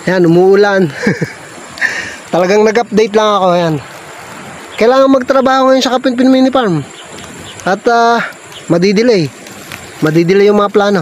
Ayan, umuulan. Talagang nag-update lang ako. Ayan. Kailangan magtrabaho ngayon sa Kapinpin Mini Farm. At madidelay. Madidelay yung mga plano.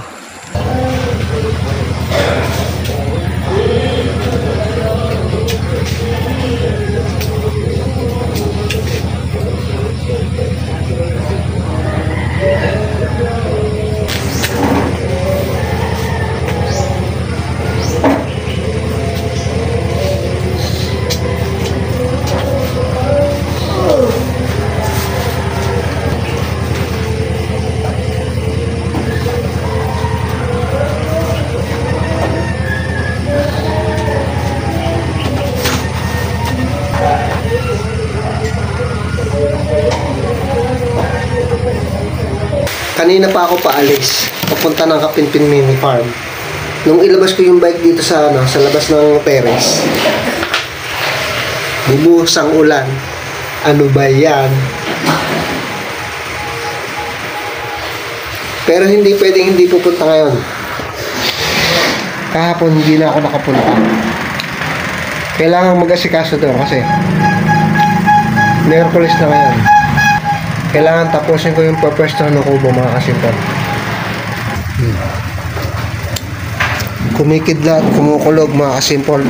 Kanina pa ako paalis, papunta ng Kapinpin Mini Farm. Nung ilabas ko yung bike dito sa labas ng terrace, bumuhos ang ulan. Ano ba yan? Pero hindi pwedeng hindi pupunta ngayon. Kahapon hindi na ako nakapunta. Kailangan mag-asikaso doon kasi Miyerkules na ngayon. Kailangan tapusin ko yung pwepwestuhan ng kubo, mga kasimpan. Kumikidlat, kumukulog, mga kasimpol.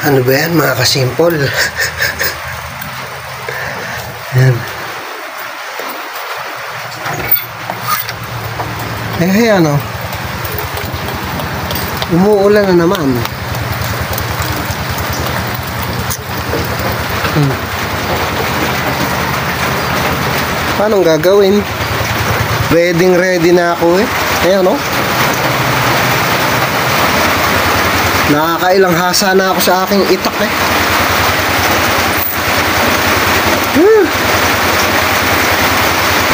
Ano ba yan, mga kasimpol? Yan. Ano? Umuulan na naman. Paano gagawin? Ready na ako eh. Ayan o. Nakakailang hasa na ako sa aking itak eh.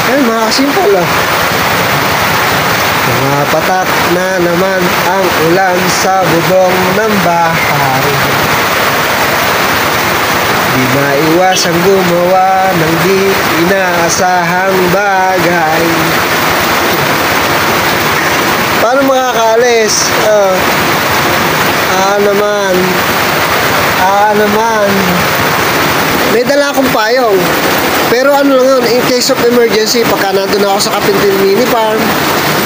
Ayan, mga kasimpol ah. Mapatak na naman ang ulan sa bubong ng bahay. Di maiwasang gumawa ng di inaasahang bagay. Paano makakaalis? Naman. May dala akong payong. Pero ano lang yun, in case of emergency, pagka nandun ako sa Kapinpin Mini Farm,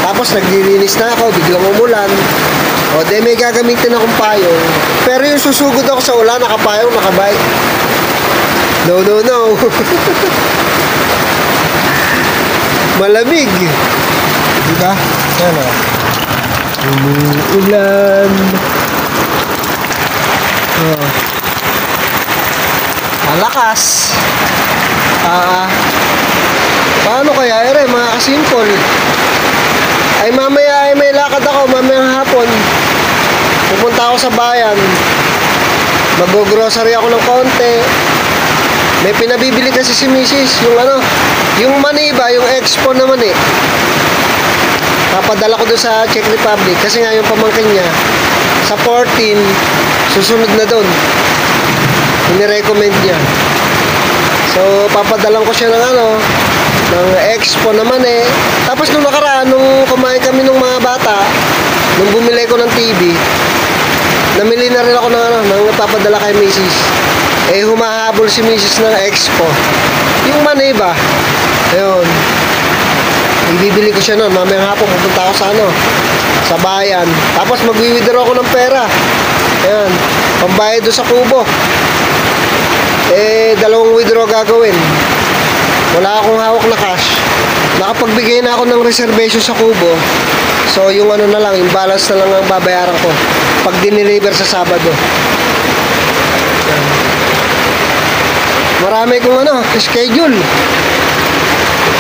tapos naglilinis na ako, biglang umulan, o de may gagamitin akong payong. Pero yung susugod ako sa ulan, nakapayong, nakabike. No. Malamig. Diba? Ano? Umuulan. Malakas. Paano kaya? Mga kasimpol. Ay mamaya ay may lakad ako, mamayang hapon. Pupunta ako sa bayan. Mag-grocery ako ng konti. May pinabibili kasi si Mrs. Yung mani ba, yung expo na mani. Papadala ko doon sa Czech Republic kasi nga yung pamangkin niya sa 14 susunod na doon. Inirecommend niya. So papadalan ko siya ng expo naman eh. Tapos nung nakaraan, nung kumain kami ng mga bata, nung bumili ko ng TV, namili na rin ako ng papadala kay Mrs. Eh humahabol si Mrs. ng expo. Yung mani ba? Ayun. Ibibili ko siya nun. Mamayang hapon pupunta ako sa bayan. Tapos mag-withdraw ako ng pera. Ayan. Pambayad doon sa kubo. Eh, 2 withdraw gagawin. Wala akong hawak na cash. Nakapagbigay na ako ng reservation sa kubo. So, yung na lang, yung balance na lang ang babayaran ko pag dineliver sa Sabado. Ayan. Marami kong schedule.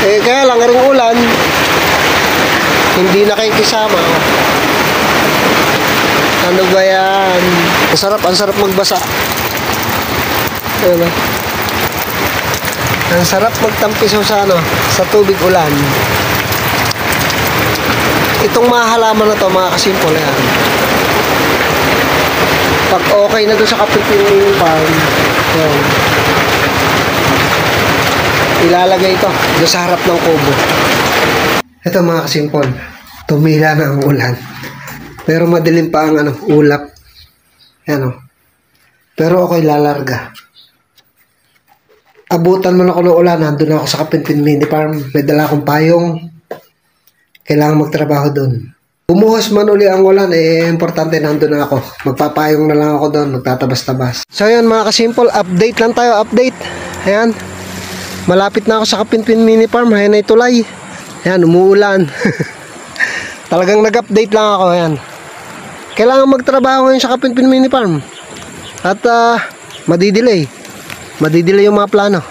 Eh, kaya lang ring ulan, hindi nakikisama. Ano ba yan? Ang sarap magbasa. Ayan. Ang sarap magtampiso sa tubig ulan. Itong mga halaman na to, mga kasimpol yan. Pag okay na doon sa Kapinpin Mini Farm, yan. Ilalagay ito doon sa harap ng kubo. Ito mga kasimpol, tumila na ang ulan. Pero madilim pa ang ulap. Yan o. Pero ako'y lalarga. Abutan mo na ako ng ulan. Nandun ako sa Kapinpin Mini Farm. May dala akong payong. Kailangan magtrabaho doon. Bumuhos man uli ang ulan, importante nandun na ako. Magpapayong na lang ako doon. Magtatabas-tabas. So yan mga kasimple, update lang tayo. Update. Ayan. Malapit na ako sa Kapinpin Mini Farm. Ayan ay tulay. Ayan, umuulan. Talagang nag-update lang ako. Ayan. Kailangan magtrabaho ngayon sa Kapinpin Mini Farm. At madidelay yung mga plano.